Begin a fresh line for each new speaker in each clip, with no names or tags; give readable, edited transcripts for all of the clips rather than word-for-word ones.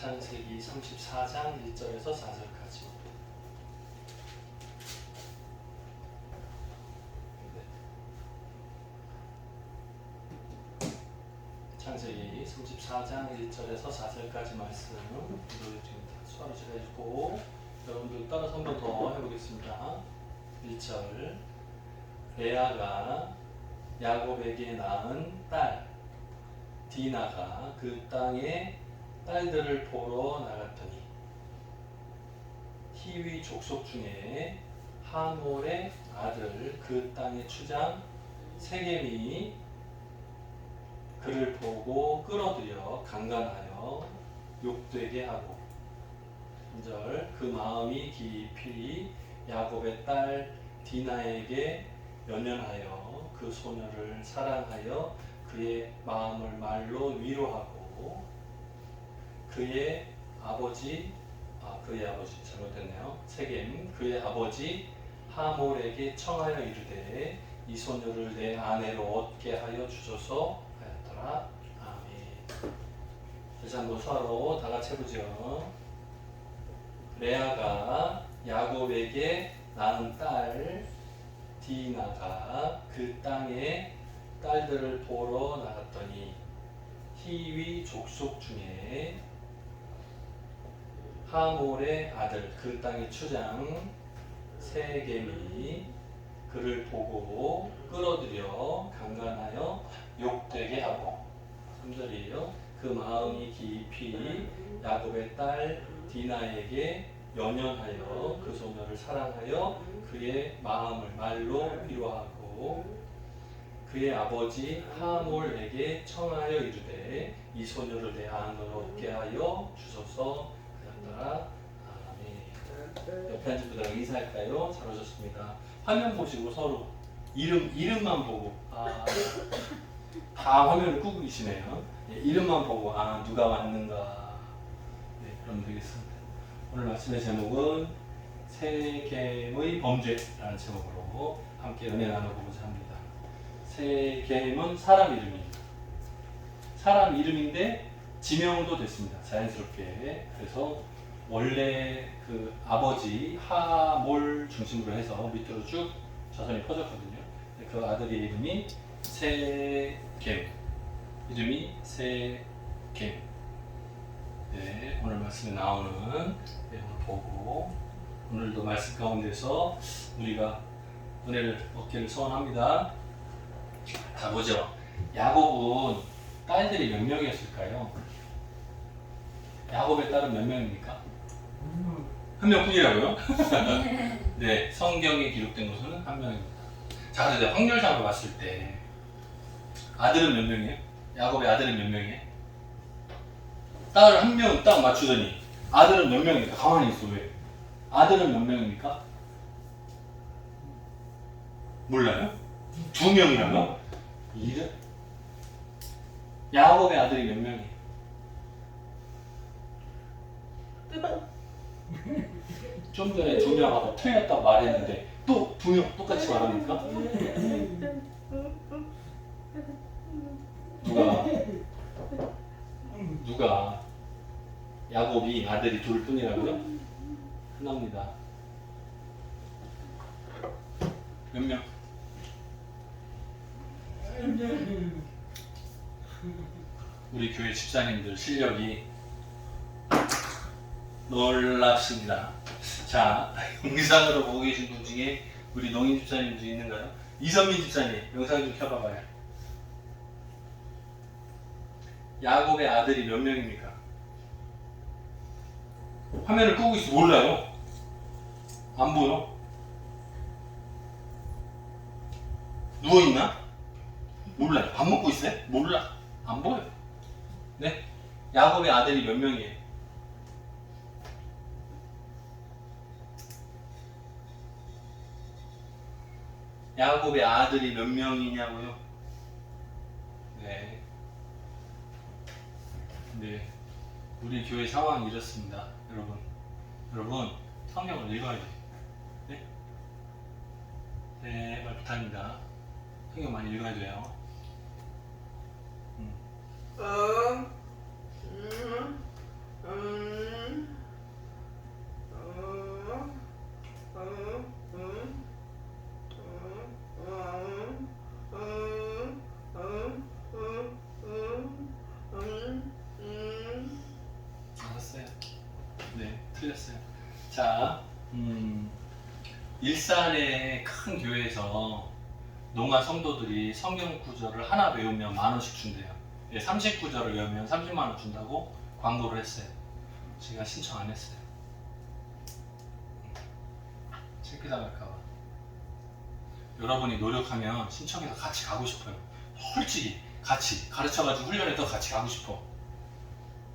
창세기 34장 1절에서 4절까지. 창세기 34장 1절에서 4절까지 말씀 우리 지금 수화로 제가 읽고 여러분들 따라서 한 번 더 해보겠습니다. 1절 레아가 야곱에게 낳은 딸 디나가 그 땅에 딸들을 보러 나갔더니 히위 족속 중에 하몰의 아들 그 땅의 추장 세겜이 그를 보고 끌어들여 강간하여 욕되게 하고 3절 그 마음이 깊이 야곱의 딸 디나에게 연연하여 그 소녀를 사랑하여 그의 마음을 말로 위로하고 그의 아버지 잘못됐네요. 세겜 그의 아버지 하몰에게 청하여 이르되 이 소녀를 내 아내로 얻게 하여 주소서 하였더라. 아멘. 다시 한번 수화로 다 같이 해보죠. 레아가 야곱에게 낳은 딸 디나가 그 땅에 딸들을 보러 나갔더니 히위 족속 중에 하몰의 아들 그 땅의 추장 세겜이 그를 보고 끌어들여 강간하여 욕되게 하고 3절이에요. 그 마음이 깊이 야곱의 딸 디나에게 연연하여 그 소녀를 사랑하여 그의 마음을 말로 위로하고 그의 아버지 하몰에게 청하여 이르되 이 소녀를 내 안으로 얻게 하여 주소서 하였더라. 아멘. 옆에 앉은 분들하고 인사할까요? 잘 오셨습니다. 화면 보시고 서로 이름만 보고 다 화면을 끄고 계시네요. 이름만 보고 누가 왔는가. 네, 그럼 되겠습니다. 오늘 말씀의 제목은 세겜의 범죄라는 제목으로 함께 은혜 나눠보고자 합니다. 세겜은 사람 이름입니다. 사람 이름인데 지명도 됐습니다. 자연스럽게. 그래서 원래 그 아버지 하몰 중심으로 해서 밑으로 쭉 자손이 퍼졌거든요. 그 아들의 이름이 세겜. 이름이 세겜. 네, 오늘 말씀에 나오는 내용을 보고 오늘도 말씀 가운데서 우리가 은혜를 얻기를 소원합니다. 자, 보죠. 야곱은 딸들이 몇 명이었을까요? 야곱의 딸은 몇 명입니까? 한 명뿐이라고요? 네, 성경에 기록된 것은 한 명입니다. 자, 그런데 확률상으로 봤을 때 아들은 몇 명이에요? 야곱의 아들은 몇 명이에요? 딸을 한 명 딱 맞추더니 아들은 몇 명입니까? 가만히 있어. 왜? 아들은 몇 명입니까? 몰라요? 2명이라고? 야곱의 아들이 몇 명이에요? 좀 전에 2명하고 틀렸다고 말했는데 또 2명 똑같이 말합니까? 누가 야곱이 아들이 둘 뿐이라고요? 하나입니다. 몇 명? 우리 교회 집사님들 실력이 놀랍습니다. 자, 영상으로 보고 계신 분 중에 우리 농인 집사님 중에 있는가요? 이선민 집사님 영상 좀 켜봐봐요. 야곱의 아들이 몇 명입니까? 화면을 끄고 있어. 몰라요? 안 보여? 누워있나? 몰라요. 밥 먹고 있어요? 몰라. 안 보여. 네? 야곱의 아들이 몇 명이에요? 야곱의 아들이 몇 명이냐고요? 네. 네. 우리 교회 상황이 이렇습니다. 여러분 성경을 읽어야 돼요. 네? 네, 말 부탁입니다. 성경 많이 읽어야 돼요. 네, 틀렸어요. 자, 일산의 큰 교회에서 농아 성도들이 성경 구절을 하나 외우면 10,000원씩 준대요. 30구절을 외우면 30만 원 준다고 광고를 했어요. 제가 신청 안 했어요. 창피당할까봐. 여러분이 노력하면 신청해서 같이 가고 싶어요. 솔직히 같이 가르쳐가지고 훈련해서 같이 가고 싶어.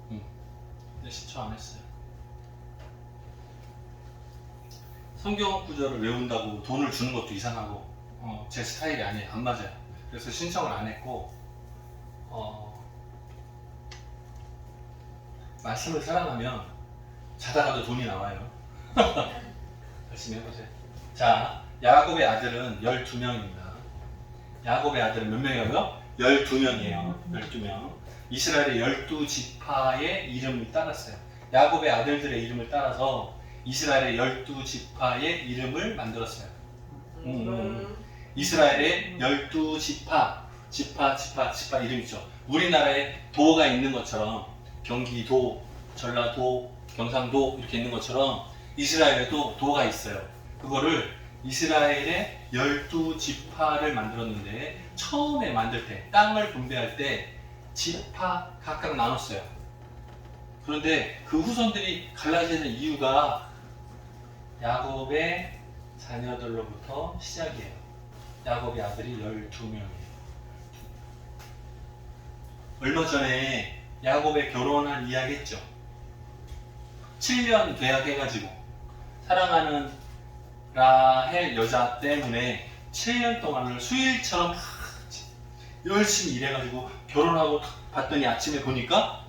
근데 신청 안 했어요. 성경 구절을 외운다고 돈을 주는 것도 이상하고 제 스타일이 아니에요. 안 맞아요. 그래서 신청을 안 했고 말씀을 사랑하면 자다가도 돈이 나와요. 열심히 해보세요. 자, 야곱의 아들은 12명입니다. 야곱의 아들은 몇 명이라고요? 12명이에요. 12명. 이스라엘의 12지파의 이름을 따랐어요. 야곱의 아들들의 이름을 따라서 이스라엘의 12지파의 이름을 만들었어요. 이스라엘의 12지파, 지파 이름 있죠. 우리나라에 도가 있는 것처럼 경기도, 전라도, 경상도 이렇게 있는 것처럼 이스라엘에도 도가 있어요. 그거를 이스라엘의 12지파를 만들었는데 처음에 만들 때, 땅을 분배할 때 지파 각각 나눴어요. 그런데 그 후손들이 갈라지는 이유가 야곱의 자녀들로부터 시작이에요. 야곱의 아들이 12명이에요. 얼마 전에 야곱의 결혼한 이야기 했죠. 7년 계약해가지고 사랑하는 라헬 여자 때문에 7년 동안을 수일처럼 열심히 일해가지고 결혼하고 봤더니 아침에 보니까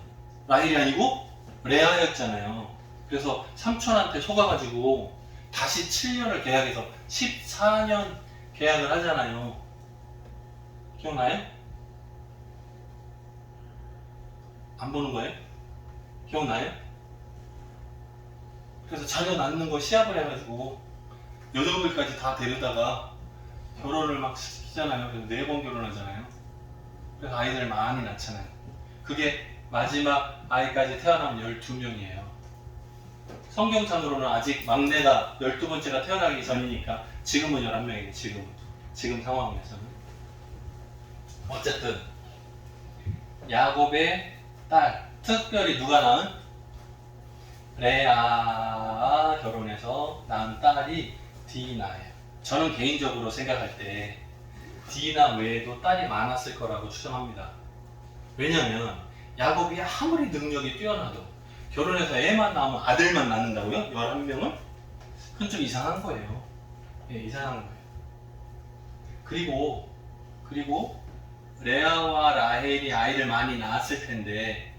라헬이 아니고 레아였잖아요. 그래서 삼촌한테 속아가지고 다시 7년을 계약해서 14년 계약을 하잖아요. 기억나요? 안 보는 거예요? 기억나요? 그래서 자녀 낳는 거 시합을 해가지고 여자분들까지 다 데려다가 결혼을 막 시키잖아요. 그래서 4번 결혼하잖아요. 그래서 아이들 많이 낳잖아요. 그게 마지막 아이까지 태어나면 12명이에요. 성경상으로는 아직 막내가 12번째가 태어나기 전이니까 지금은 11명이에요. 지금 상황에서는. 어쨌든 야곱의 딸, 특별히 누가 낳은? 레아 결혼해서 낳은 딸이 디나예요. 저는 개인적으로 생각할 때 디나 외에도 딸이 많았을 거라고 추정합니다. 왜냐면 야곱이 아무리 능력이 뛰어나도 결혼해서 애만 낳으면 아들만 낳는다고요? 11명을? 그건 좀 이상한 거예요. 예, 이상한 거예요. 그리고 레아와 라헬이 아이를 많이 낳았을 텐데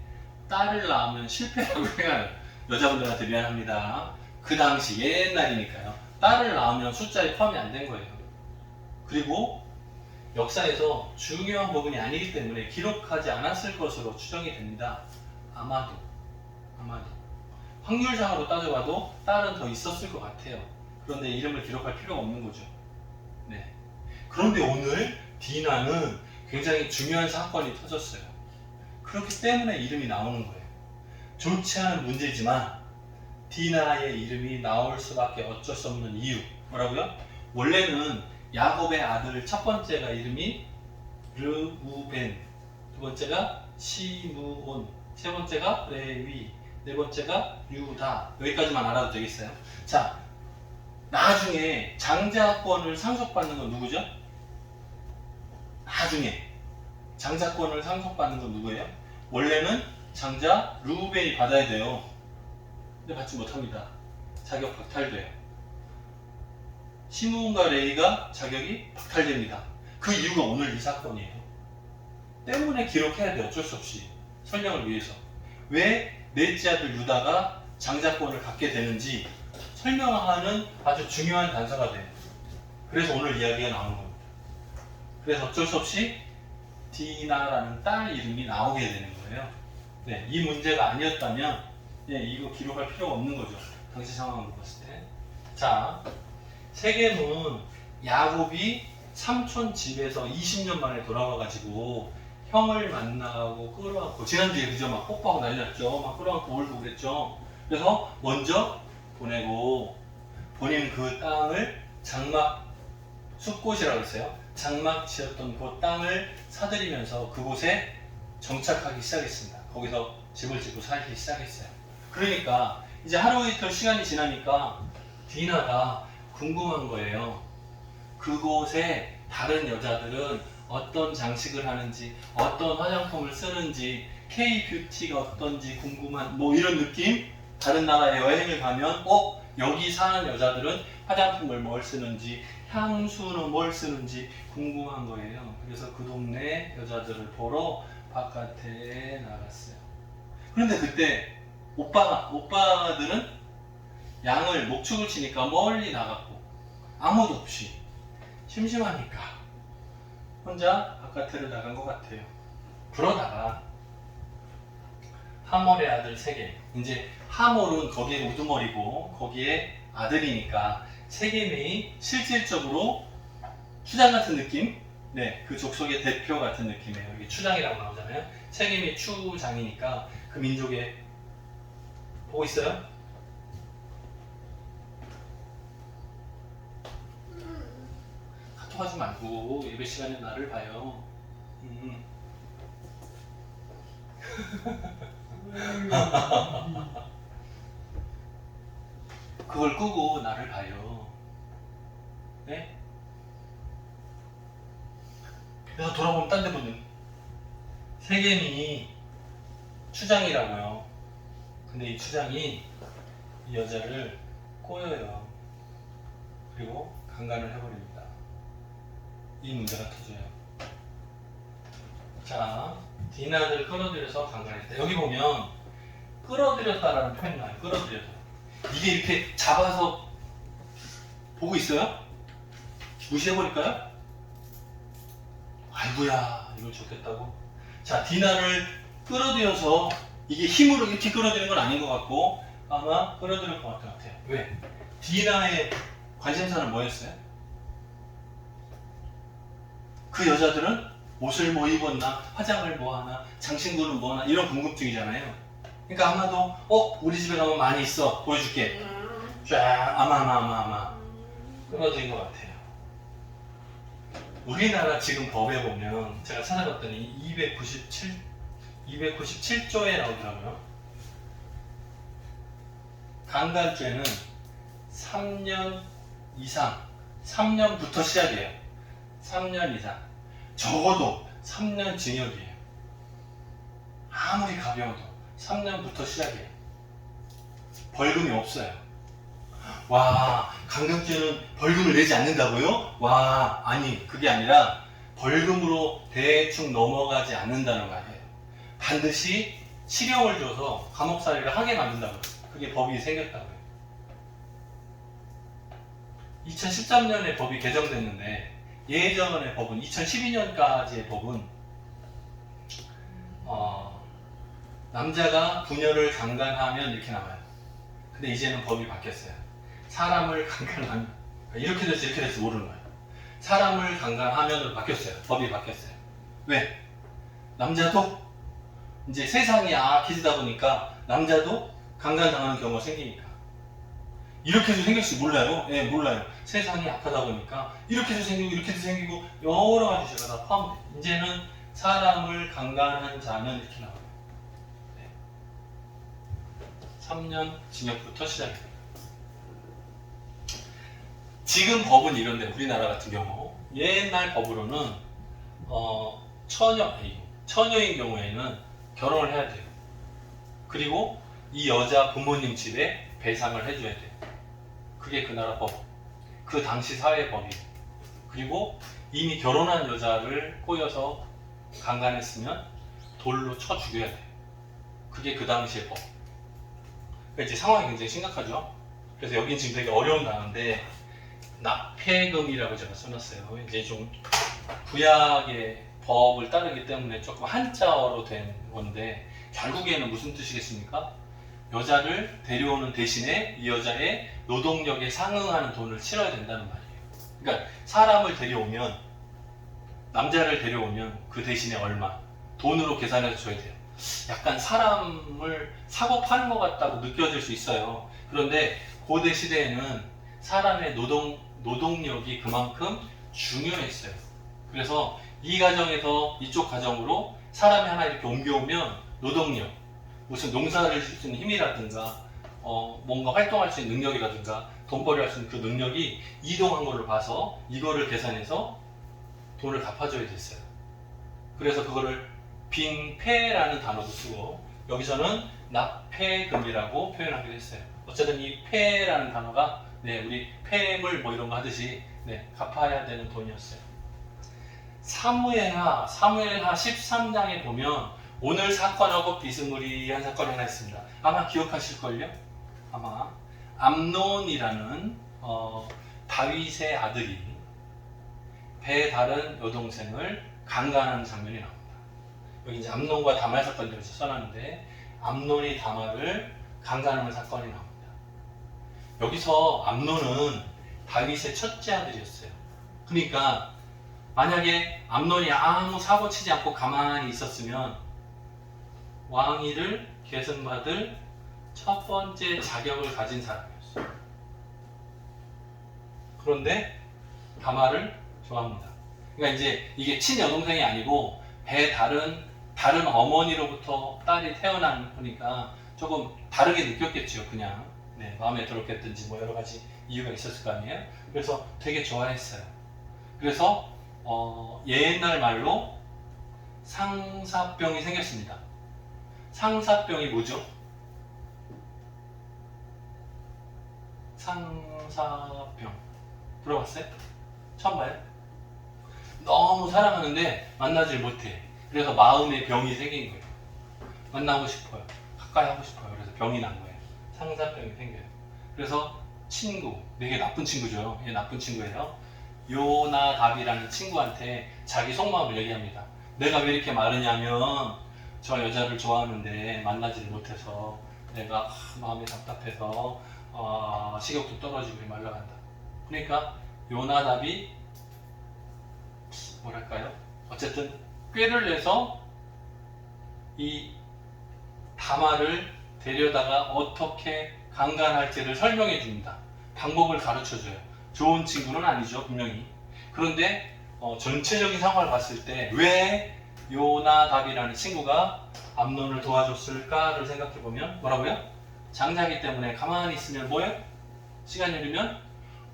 딸을 낳으면 실패라고 생각해요. 여자분들한테 미안합니다. 그 당시 옛날이니까요. 딸을 낳으면 숫자에 포함이 안 된 거예요. 그리고 역사에서 중요한 부분이 아니기 때문에 기록하지 않았을 것으로 추정이 됩니다. 아마도 확률상으로 따져봐도 딸은 더 있었을 것 같아요. 그런데 이름을 기록할 필요가 없는 거죠. 네. 그런데 오늘 디나는 굉장히 중요한 사건이 터졌어요. 그렇기 때문에 이름이 나오는 거예요. 좋지 않은 문제지만 디나의 이름이 나올 수밖에 어쩔 수 없는 이유. 뭐라고요? 원래는 야곱의 아들 첫 번째가 이름이 르우벤, 두 번째가 시므온, 세 번째가 레위, 네 번째가 유다. 여기까지만 알아도 되겠어요? 자, 나중에 장자권을 상속받는 건 누구죠? 나중에 장자권을 상속받는 건 누구예요? 원래는 장자 르우벤이 받아야 돼요. 근데 받지 못합니다. 자격 박탈돼요. 시므온과 레위가 자격이 박탈됩니다. 그 이유가 오늘 이 사건이에요. 때문에 기록해야 돼요. 어쩔 수 없이. 설명을 위해서. 왜 넷째 아들 유다가 장자권을 갖게 되는지 설명하는 아주 중요한 단서가 돼요. 그래서 오늘 이야기가 나오는 겁니다. 그래서 어쩔 수 없이 디나라는 딸 이름이 나오게 되는 거예요. 네, 이 문제가 아니었다면 이거 기록할 필요가 없는 거죠. 당시 상황으로 봤을 때. 자, 세겜은 야곱이 삼촌 집에서 20년 만에 돌아와가지고 형을 만나고 끌어안고, 지난주에 그죠? 막 뽀뽀하고 난리 났죠. 막 끌어안고 울고 그랬죠. 그래서 먼저 보내고 본인 그 땅을 장막 숲곳이라고 했어요. 장막 지었던 그 땅을 사들이면서 그곳에 정착하기 시작했습니다. 거기서 집을 짓고 살기 시작했어요. 그러니까 이제 하루 이틀 시간이 지나니까 디나가 궁금한 거예요. 그곳에 다른 여자들은 어떤 장식을 하는지, 어떤 화장품을 쓰는지, K-뷰티가 어떤지 궁금한 뭐 이런 느낌? 다른 나라에 여행을 가면 여기 사는 여자들은 화장품을 뭘 쓰는지, 향수는 뭘 쓰는지 궁금한 거예요. 그래서 그 동네 여자들을 보러 바깥에 나갔어요. 그런데 그때 오빠들은 양을 목축을 치니까 멀리 나갔고 아무도 없이 심심하니까 혼자 바깥으로 나간 것 같아요. 그러다가 하몰의 아들 세겜, 이제 하몰은 거기에 우두머리고 거기에 아들이니까 세겜이 실질적으로 추장 같은 느낌? 네, 그 족속의 대표 같은 느낌이에요. 여기 추장이라고 나오잖아요. 세겜이 추장이니까 그 민족의 보고 있어요? 카톡하지 말고 예배 시간에 나를 봐요. 그걸 끄고 나를 봐요. 네? 그래서 돌아보면 딴 데 보는 세겜이 추장이라고요. 근데 이 추장이 이 여자를 꼬여요. 그리고 강간을 해버립니다. 이 문제가 터져요. 자, 디나를 끌어들여서 강간했다. 여기 보면 끌어들였다라는 표현이 나와요. 끌어들여서. 이게 이렇게 잡아서 보고 있어요? 무시해버릴까요? 아이고야, 이걸 좋겠다고. 자, 디나를 끌어들여서 이게 힘으로 이렇게 끌어들이는 건 아닌 것 같고 아마 끌어들일 것 같아요. 왜? 디나의 관심사는 뭐였어요? 그 여자들은 옷을 뭐 입었나, 화장을 뭐 하나, 장신구는 뭐 하나 이런 궁금증이잖아요. 그러니까 아마도 우리 집에 가면 많이 있어, 보여줄게. 쫙 아마 끌어들인 것 같아요. 우리나라 지금 법에 보면 제가 찾아봤더니 297조에 나오더라고요. 강간죄는 3년 이상, 3년부터 시작이에요. 3년 이상. 적어도 3년 징역이에요. 아무리 가벼워도 3년부터 시작이에요. 벌금이 없어요. 와, 강간죄는 벌금을 내지 않는다고요? 와, 아니, 그게 아니라 벌금으로 대충 넘어가지 않는다는 말이에요. 반드시 실형을 줘서 감옥살이를 하게 만든다고요. 그게 법이 생겼다고요. 2013년에 법이 개정됐는데 예전의 법은 2012년까지의 법은 남자가 부녀를 강간하면 이렇게 나와요. 근데 이제는 법이 바뀌었어요. 사람을 강간하면 이렇게 됐어 이렇게 됐어 모르는 거예요. 사람을 강간하면으로 바뀌었어요. 법이 바뀌었어요. 왜? 남자도 이제 세상이 악해지다 보니까 남자도 강간당하는 경우가 생기니까. 이렇게도 생길지 몰라요. 예, 몰라요. 세상이 악하다 보니까 이렇게도 생기고 이렇게도 생기고 여러 가지 죄가 다 포함돼요. 이제는 사람을 강간한 자는 이렇게 나와요. 네. 3년 징역부터 시작해요. 지금 법은 이런데 우리나라 같은 경우 옛날 법으로는 처녀인 경우에는 결혼을 해야 돼요. 그리고 이 여자 부모님 집에 배상을 해줘야 돼요. 그게 그 나라 법, 그 당시 사회 법이에요. 그리고 이미 결혼한 여자를 꼬여서 강간했으면 돌로 쳐 죽여야 돼요. 그게 그 당시의 법. 그러니까 이제 상황이 굉장히 심각하죠. 그래서 여긴 지금 되게 어려운 단어인데 납폐금이라고 제가 써놨어요. 이제 좀 구약의 법을 따르기 때문에 조금 한자어로 된 건데 결국에는 무슨 뜻이겠습니까? 여자를 데려오는 대신에 이 여자의 노동력에 상응하는 돈을 치러야 된다는 말이에요. 그러니까 사람을 데려오면 남자를 데려오면 그 대신에 얼마 돈으로 계산해서 줘야 돼요. 약간 사람을 사고 파는 것 같다고 느껴질 수 있어요. 그런데 고대 시대에는 사람의 노동력이 그만큼 중요했어요. 그래서 이 가정에서 이쪽 가정으로 사람이 하나 이렇게 옮겨오면 노동력, 무슨 농사를 질 수 있는 힘이라든가 뭔가 활동할 수 있는 능력이라든가 돈벌이 할 수 있는 그 능력이 이동한 걸로 봐서 이거를 계산해서 돈을 갚아줘야 됐어요. 그래서 그거를 빙패라는 단어도 쓰고 여기서는 납폐금이라고 표현하기도 했어요. 어쨌든 이 패라는 단어가 우리 폐물 뭐 이런 거 하듯이 갚아야 되는 돈이었어요. 사무엘하 13장에 보면 오늘 사건하고 비스무리한 사건이 하나 있습니다. 아마 기억하실걸요? 아마 암논이라는 다윗의 아들이 배 다른 여동생을 강간하는 장면이 나옵니다. 여기 이제 암논과 다말 사건을 써놨는데 암논이 다말을 강간하는 사건이 나옵니다. 여기서 암논은 다윗의 첫째 아들이었어요. 그러니까 만약에 암논이 아무 사고 치지 않고 가만히 있었으면 왕위를 계승받을 첫 번째 자격을 가진 사람이었어요. 그런데 다말을 좋아합니다. 그러니까 이제 이게 친여동생이 아니고 배 다른 어머니로부터 딸이 태어난 거니까 조금 다르게 느꼈겠죠. 그냥 마음에 들었겠든지 뭐 여러 가지 이유가 있었을 거 아니에요. 그래서 되게 좋아했어요. 그래서 옛날 말로 상사병이 생겼습니다. 상사병이 뭐죠? 상사병 들어봤어요? 처음 봐요? 너무 사랑하는데 만나질 못해. 그래서 마음의 병이 생긴 거예요. 만나고 싶어요. 가까이 하고 싶어요. 그래서 병이 난 거예요. 상사병이 생겨요. 그래서 친구, 되게 나쁜 친구죠. 얘 나쁜 친구예요. 요나답이라는 친구한테 자기 속마음을 얘기합니다. 내가 왜 이렇게 마르냐면 저 여자를 좋아하는데 만나지를 못해서 내가 마음이 답답해서 식욕도 떨어지고 말라간다. 그러니까 요나답이 뭐랄까요? 어쨌든 꾀를 내서 이 다말을 데려다가 어떻게 강간할지를 설명해 줍니다. 방법을 가르쳐 줘요. 좋은 친구는 아니죠, 분명히. 그런데 전체적인 상황을 봤을 때 왜 요나답이라는 친구가 암논을 도와줬을까를 생각해 보면 뭐라고요? 장자기 때문에 가만히 있으면 뭐예요? 시간이 흐르면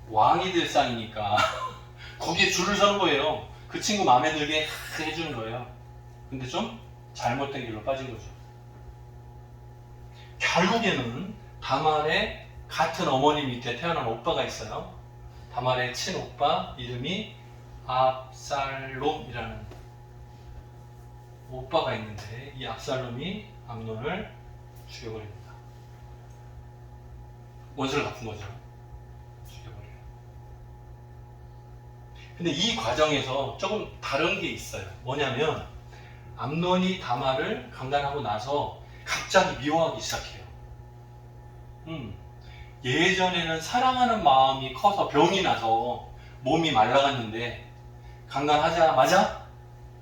왕이 될 쌍이니까 거기에 줄을 서는 거예요. 그 친구 마음에 들게 해주는 거예요. 근데 좀 잘못된 길로 빠진 거죠. 결국에는 다말의 같은 어머니 밑에 태어난 오빠가 있어요. 다말의 친오빠 이름이 압살롬이라는 오빠가 있는데 이 압살롬이 암논을 죽여버립니다. 원수를 갚은 거죠. 죽여버려요. 근데 이 과정에서 조금 다른 게 있어요. 뭐냐면 암논이 다말을 강간하고 나서 갑자기 미워하기 시작해요. 예전에는 사랑하는 마음이 커서 병이 나서 몸이 말라갔는데 강간하자마자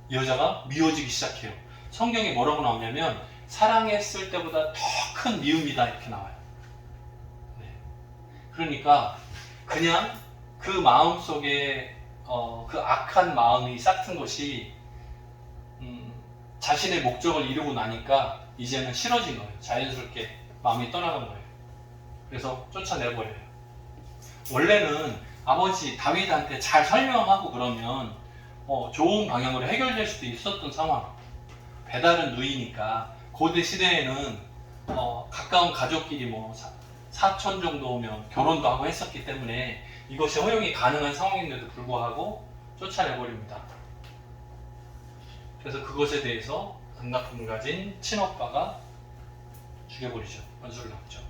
이 여자가 미워지기 시작해요. 성경에 뭐라고 나오냐면 사랑했을 때보다 더 큰 미움이다 이렇게 나와요. 그러니까 그냥 그 마음 속에 그 악한 마음이 싹튼 것이 자신의 목적을 이루고 나니까 이제는 싫어진 거예요. 자연스럽게 마음이 떠나간 거예요. 그래서 쫓아내버려요. 원래는 아버지 다윗한테 잘 설명하고 그러면 좋은 방향으로 해결될 수도 있었던 상황. 배다른 누이니까 고대 시대에는 가까운 가족끼리 뭐 사촌 정도 오면 결혼도 하고 했었기 때문에 이것이 허용이 가능한 상황인데도 불구하고 쫓아내버립니다. 그래서 그것에 대해서 강나품을 가진 친오빠가 죽여버리죠. 원수를 갚죠.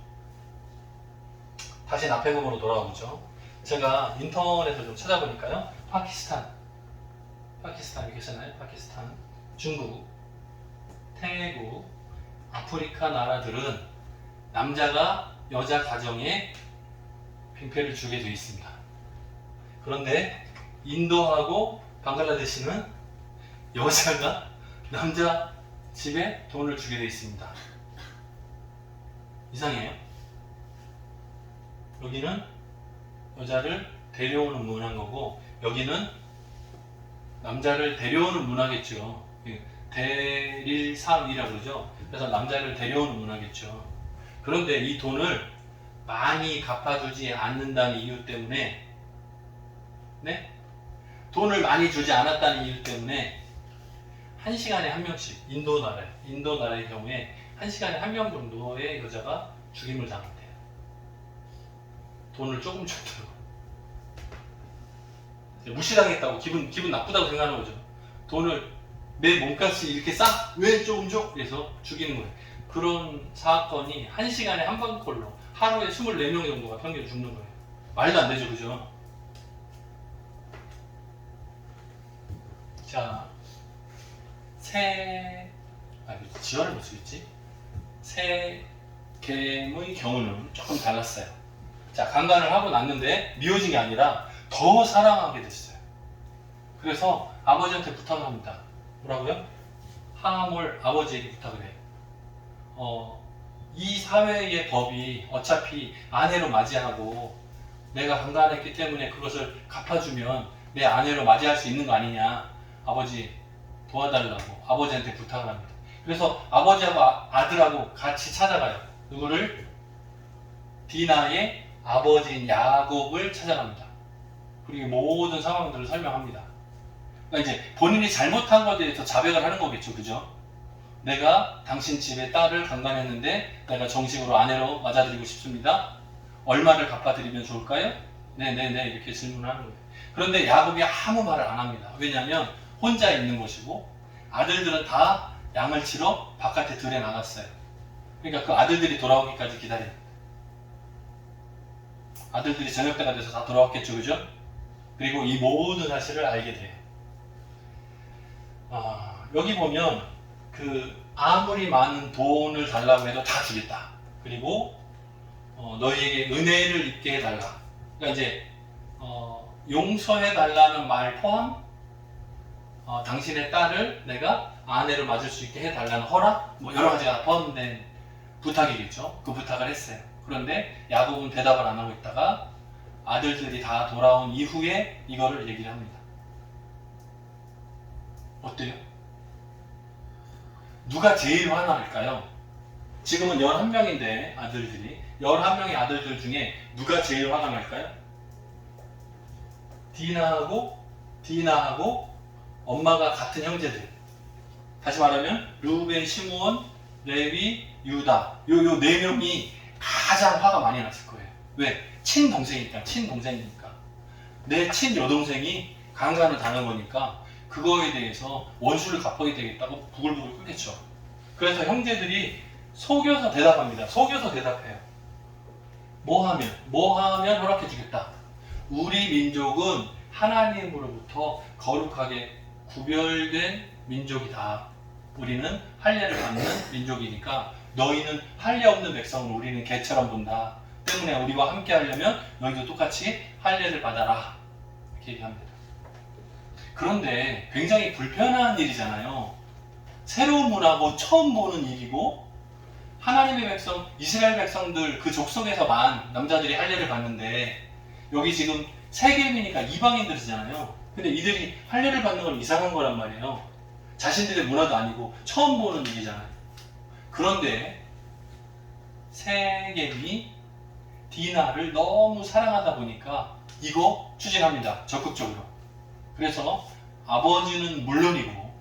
다시 납폐금으로 돌아오죠. 제가 인터넷을 좀 찾아보니까요. 파키스탄이 계시나요? 파키스탄, 중국, 태국, 아프리카 나라들은 남자가 여자 가정에 빙패를 주게 되어 있습니다. 그런데 인도하고 방글라데시는 여자가 남자 집에 돈을 주게 돼 있습니다. 이상해요? 여기는 여자를 데려오는 문화인 거고, 여기는 남자를 데려오는 문화겠죠. 대릴사이라고 그러죠. 그래서 남자를 데려오는 문화겠죠. 그런데 이 돈을 많이 갚아주지 않는다는 이유 때문에, 네? 돈을 많이 주지 않았다는 이유 때문에 한 시간에 한 명씩, 인도 나라의 경우에 한 시간에 한 명 정도의 여자가 죽임을 당한대요. 돈을 조금 줬다고. 무시당했다고 기분 나쁘다고 생각하는 거죠. 돈을 내 몸값이 이렇게 싸? 왜 조금 줘? 그래서 죽이는 거예요. 그런 사건이 한 시간에 한 번꼴로 하루에 24명 정도가 평균 죽는 거예요. 말도 안 되죠, 그죠? 자, 지어를 못 쓰겠지? 세겜의 경우는 조금 달랐어요. 자, 강간을 하고 났는데 미워진 게 아니라 더 사랑하게 됐어요. 그래서 아버지한테 부탁을 합니다. 뭐라고요? 하몰 아버지에게 부탁을 해요. 이 사회의 법이 어차피 아내로 맞이하고 내가 강간했기 때문에 그것을 갚아주면 내 아내로 맞이할 수 있는 거 아니냐. 아버지 도와달라고 아버지한테 부탁을 합니다. 그래서 아버지하고 아들하고 같이 찾아가요. 누구를? 디나의 아버지인 야곱을 찾아갑니다. 그리고 모든 상황들을 설명합니다. 그러니까 이제 본인이 잘못한 것에 대해서 자백을 하는 거겠죠. 그죠? 내가 당신 집에 딸을 강간했는데 내가 정식으로 아내로 맞아들이고 싶습니다. 얼마를 갚아드리면 좋을까요? 네네네 이렇게 질문하는 거예요. 그런데 야곱이 아무 말을 안 합니다. 왜냐하면 혼자 있는 것이고 아들들은 다 양을 치러 바깥에 들에 나갔어요. 그러니까 그 아들들이 돌아오기까지 기다려요. 아들들이 저녁때가 돼서 다 돌아왔겠죠. 그죠? 그리고 이 모든 사실을 알게 돼요. 여기 보면 아무리 많은 돈을 달라고 해도 다 주겠다. 그리고 너희에게 은혜를 입게 해달라. 그러니까 이제 용서해 달라는 말 포함 당신의 딸을 내가 아내로 맞을 수 있게 해달라는 허락, 뭐 여러 가지가 포함된 부탁이겠죠. 그 부탁을 했어요. 그런데 야곱은 대답을 안 하고 있다가 아들들이 다 돌아온 이후에 이거를 얘기를 합니다. 어때요? 누가 제일 화날까요? 지금은 11명인데 아들들이 11명의 아들들 중에 누가 제일 화가 날까요? 디나하고 엄마가 같은 형제들. 다시 말하면 루벤, 시므온, 레위, 유다 요 4명이 가장 화가 많이 났을 거예요. 왜? 친동생이니까. 내 친여동생이 강간을 당한 거니까 그거에 대해서 원수를 갚아야 되겠다고 부글부글 끓겠죠. 그래서 형제들이 속여서 대답합니다. 속여서 대답해요. 뭐 하면 허락해 주겠다. 우리 민족은 하나님으로부터 거룩하게 구별된 민족이다. 우리는 할례를 받는 민족이니까 너희는 할례 없는 백성을 우리는 개처럼 본다. 때문에 우리와 함께 하려면 너희도 똑같이 할례를 받아라. 이렇게 얘기합니다. 그런데 굉장히 불편한 일이잖아요. 새로운 문화고 처음 보는 일이고 하나님의 백성, 이스라엘 백성들 그 족속에서만 남자들이 할례를 받는데 여기 지금 세겜이니까 이방인들이잖아요. 근데 이들이 할례를 받는 건 이상한 거란 말이에요. 자신들의 문화도 아니고 처음 보는 일이잖아요. 그런데 세겜이 디나를 너무 사랑하다 보니까 이거 추진합니다. 적극적으로. 그래서 아버지는 물론이고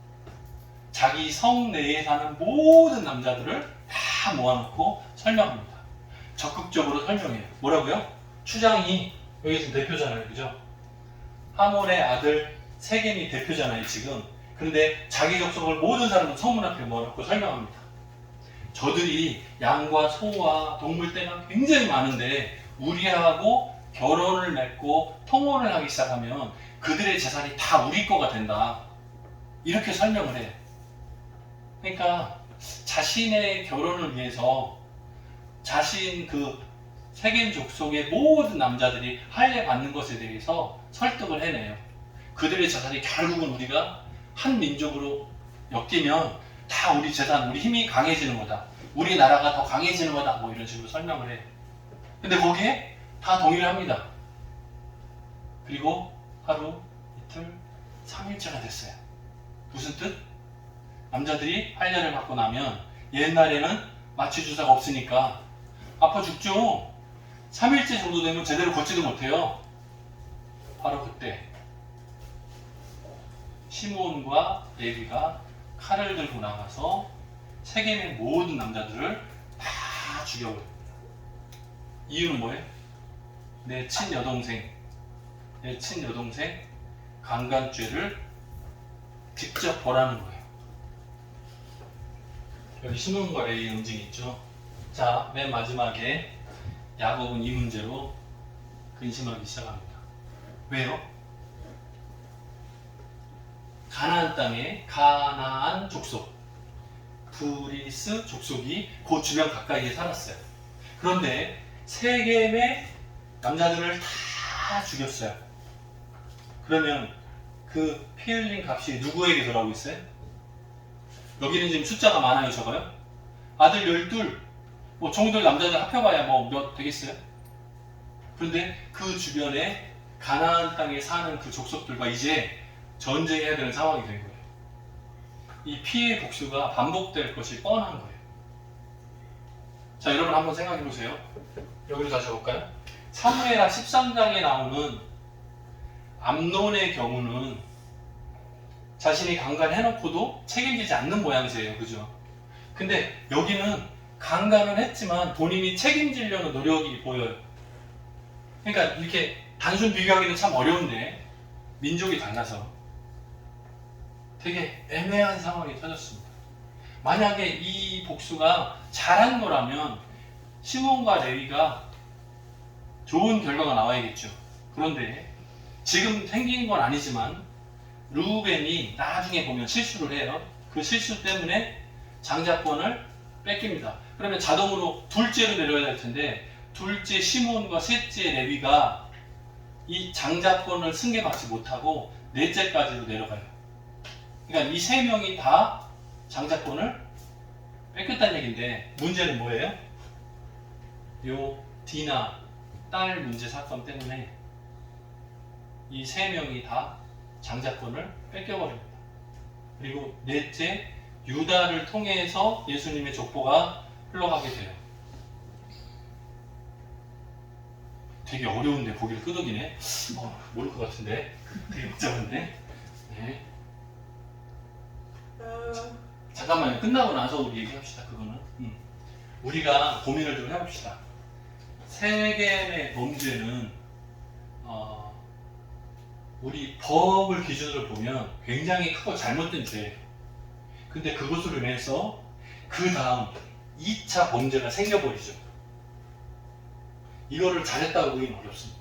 자기 성 내에 사는 모든 남자들을 다 모아놓고 설명합니다. 적극적으로 설명해요. 뭐라고요? 추장이 여기 지금 대표잖아요. 그죠? 하몰의 아들 세겜이 대표잖아요. 지금. 그런데 자기 족속을 모든 사람을 성문 앞에 모아놓고 설명합니다. 저들이 양과 소와 동물떼가 굉장히 많은데 우리하고 결혼을 맺고 통혼을 하기 시작하면 그들의 재산이 다 우리 거가 된다. 이렇게 설명을 해요. 그러니까 자신의 결혼을 위해서 자신 세겜 족속의 모든 남자들이 할례 받는 것에 대해서 설득을 해내요. 그들의 재산이 결국은 우리가 한 민족으로 엮이면 다 우리 재산, 우리 힘이 강해지는 거다. 우리나라가 더 강해지는 거다. 뭐 이런 식으로 설명을 해. 근데 거기에 다 동의를 합니다. 그리고 하루, 이틀, 3일째가 됐어요. 무슨 뜻? 남자들이 할례를 받고 나면 옛날에는 마취 주사가 없으니까 아파 죽죠. 3일째 정도 되면 제대로 걷지도 못해요. 바로 그때 시므온과 레위가 칼을 들고 나가서 세겜의 모든 남자들을 다 죽여버립니다. 이유는 뭐예요? 내 친여동생 강간죄를 직접 벌하는 거예요. 여기 시므온과 레위 응징이 있죠. 자, 맨 마지막에 야곱은 이 문제로 근심하기 시작합니다. 왜요? 가나안 땅에 가나안 족속, 브리스 족속이 그 주변 가까이에 살았어요. 그런데 세겜의 남자들을 다 죽였어요. 그러면 그 피 흘린 값이 누구에게 돌아오고 있어요? 여기는 지금 숫자가 많아요, 적어요? 아들 12, 뭐 종들 남자들 합해봐야 뭐 몇 되겠어요? 그런데 그 주변에 가나안 땅에 사는 그 족속들과 이제 전쟁해야 되는 상황이 된 거예요. 이 피해의 복수가 반복될 것이 뻔한 거예요. 자, 여러분 한번 생각해 보세요. 여기로 다시 볼까요? 사무엘하 13장에 나오는 암논의 경우는 자신이 강간해놓고도 책임지지 않는 모양새예요. 그죠? 근데 여기는 강간은 했지만 본인이 책임지려는 노력이 보여요. 그러니까 이렇게 단순 비교하기는 참 어려운데 민족이 달라서 되게 애매한 상황이 터졌습니다. 만약에 이 복수가 잘한 거라면 시므온과 레위가 좋은 결과가 나와야겠죠. 그런데 지금 생긴 건 아니지만 르우벤이 나중에 보면 실수를 해요. 그 실수 때문에 장자권을 뺏깁니다. 그러면 자동으로 둘째로 내려야 될 텐데 둘째 시므온과 셋째 레위가 이 장자권을 승계받지 못하고 넷째까지로 내려가요. 그러니까 이 세 명이 다 장자권을 뺏겼다는 얘기인데 문제는 뭐예요? 요 디나 딸 문제 사건 때문에 이 세 명이 다 장자권을 뺏겨버립니다. 그리고 넷째 유다를 통해서 예수님의 족보가 흘러가게 돼요. 되게 어려운데 보기를 끄덕이네. 모를 것 같은데 되게 복잡한데. 네. 잠깐만요. 끝나고 나서 우리 얘기합시다. 그거는 우리가 고민을 좀 해봅시다. 세겜의 범죄는 우리 법을 기준으로 보면 굉장히 크고 잘못된 죄예요. 근데 그것으로 인해서 그 다음 2차 범죄가 생겨버리죠. 이거를 잘했다고 보기는 어렵습니다.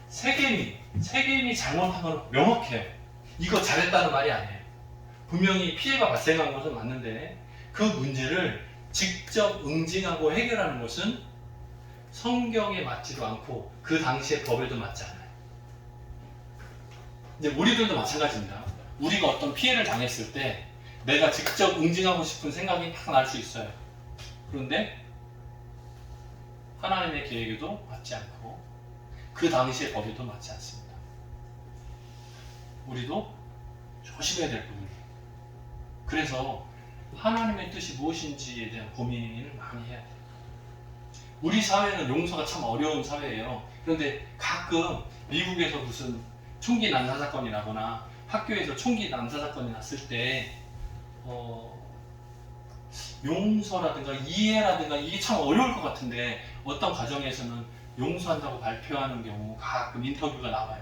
세겜이 잘못한 건 명확해요. 이거 잘했다는 말이 아니에요. 분명히 피해가 발생한 것은 맞는데 그 문제를 직접 응징하고 해결하는 것은 성경에 맞지도 않고 그 당시의 법에도 맞지 않아요. 이제 우리들도 마찬가지입니다. 우리가 어떤 피해를 당했을 때 내가 직접 응징하고 싶은 생각이 딱 날 수 있어요. 그런데 하나님의 계획에도 맞지 않고 그 당시의 법에도 맞지 않습니다. 우리도 조심해야 될 부분이에요. 그래서 하나님의 뜻이 무엇인지에 대한 고민을 많이 해야 돼요. 우리 사회는 용서가 참 어려운 사회예요. 그런데 가끔 미국에서 무슨 총기 난사 사건이 나거나 학교에서 총기 난사 사건이 났을 때 용서라든가 이해라든가 이게 참 어려울 것 같은데 어떤 가정에서는 용서한다고 발표하는 경우 가끔 인터뷰가 나와요.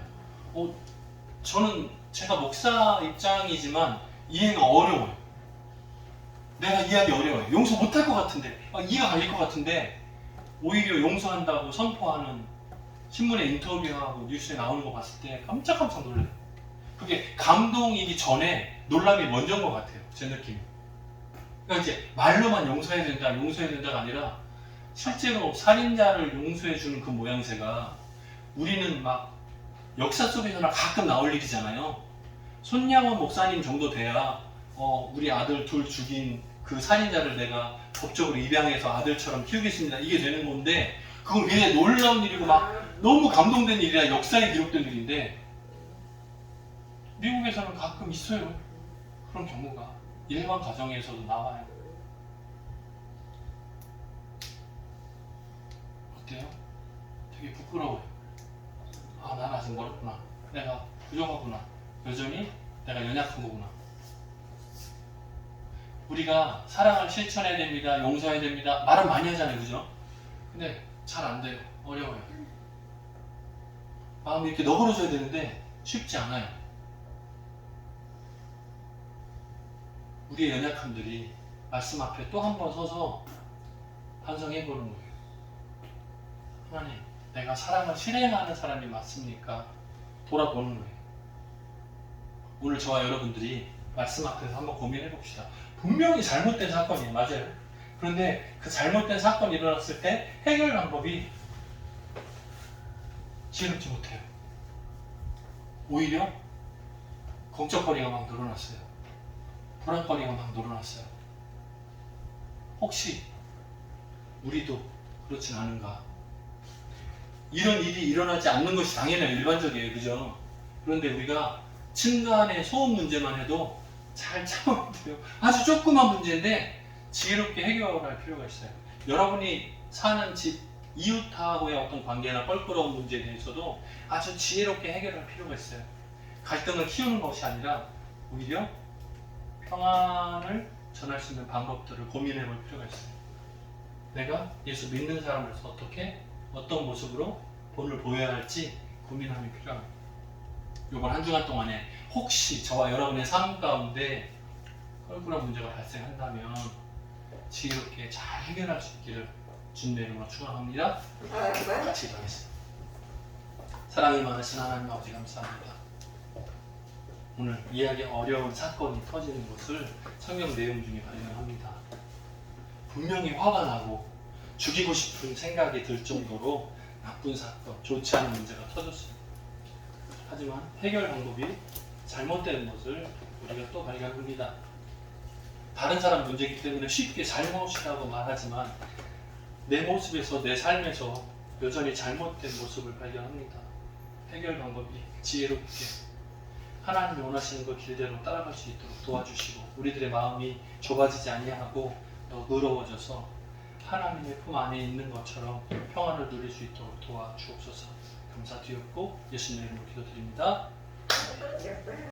저는 제가 목사 입장이지만 이해가 어려워요. 내가 이해하기 어려워요. 용서 못할 것 같은데 이해가 갈릴 것 같은데 오히려 용서한다고 선포하는 신문에 인터뷰하고 뉴스에 나오는 거 봤을 때 깜짝깜짝 놀라요. 그게 감동이기 전에 놀람이 먼저인 것 같아요. 제 느낌이. 그러니까 이제 말로만 용서해야 된다가 아니라 실제로 살인자를 용서해주는 그 모양새가 우리는 막 역사 속에서나 가끔 나올 일이잖아요. 손양원 목사님 정도 돼야 우리 아들 둘 죽인 그 살인자를 내가 법적으로 입양해서 아들처럼 키우겠습니다. 이게 되는 건데 그건 굉장히 놀라운 일이고 막 너무 감동된 일이라 역사에 기록된 일인데 미국에서는 가끔 있어요. 그런 경우가 일반 가정에서도 나와요. 어때요? 되게 부끄러워요. 아, 난 아직 멀었구나. 내가 부족하구나. 여전히 내가 연약한 거구나. 우리가 사랑을 실천해야 됩니다. 용서해야 됩니다. 말은 많이 하잖아요. 그죠? 근데 잘 안 돼요. 어려워요. 마음이 이렇게 너그러져야 되는데 쉽지 않아요. 우리의 연약함들이 말씀 앞에 또 한 번 서서 반성해 보는 거예요. 하나님, 내가 사랑을 실행하는 사람이 맞습니까? 돌아보는 거예요. 오늘 저와 여러분들이 말씀 앞에서 한번 고민해 봅시다. 분명히 잘못된 사건이에요. 맞아요. 그런데 그 잘못된 사건이 일어났을 때 해결 방법이 지혜롭지 못해요. 오히려 걱정거리가 막 늘어났어요. 불안거리가 막 늘어났어요. 혹시 우리도 그렇진 않은가? 이런 일이 일어나지 않는 것이 당연해요. 일반적이에요. 그죠? 그런데 우리가 층간의 소음 문제만 해도 잘 참아야 돼요. 아주 조그만 문제인데 지혜롭게 해결할 필요가 있어요. 여러분이 사는 집 이웃하고의 어떤 관계나 껄끄러운 문제에 대해서도 아주 지혜롭게 해결할 필요가 있어요. 갈등을 키우는 것이 아니라 오히려 평안을 전할 수 있는 방법들을 고민해 볼 필요가 있어요. 내가 예수 믿는 사람으로서 어떻게 어떤 모습으로 본을 보여야 할지 고민함이 필요합니다. 이번 한 주간 동안에 혹시 저와 여러분의 삶 가운데 껄끄러운 문제가 발생한다면 지혜롭게 잘 해결할 수 있기를 주님의 이름으로 축원합니다. 같이 기도하겠습니다. 사랑이 많으신 하나님 아버지 감사합니다. 오늘 이야기 어려운 사건이 터지는 것을 성경 내용 중에 발견합니다. 분명히 화가 나고 죽이고 싶은 생각이 들 정도로 나쁜 사건, 좋지 않은 문제가 터졌습니다. 하지만 해결 방법이 잘못된 것을 우리가 또 발견합니다. 다른 사람 문제이기 때문에 쉽게 잘못이라고 말하지만 내 모습에서, 내 삶에서 여전히 잘못된 모습을 발견합니다. 해결 방법이 지혜롭게 하나님이 원하시는 것 길대로 따라갈 수 있도록 도와주시고 우리들의 마음이 좁아지지 아니하고 너그러워져서 하나님의 품 안에 있는 것처럼 평안을 누릴 수 있도록 도와주옵소서. 감사드렸고 예수님의 이름으로 기도드립니다.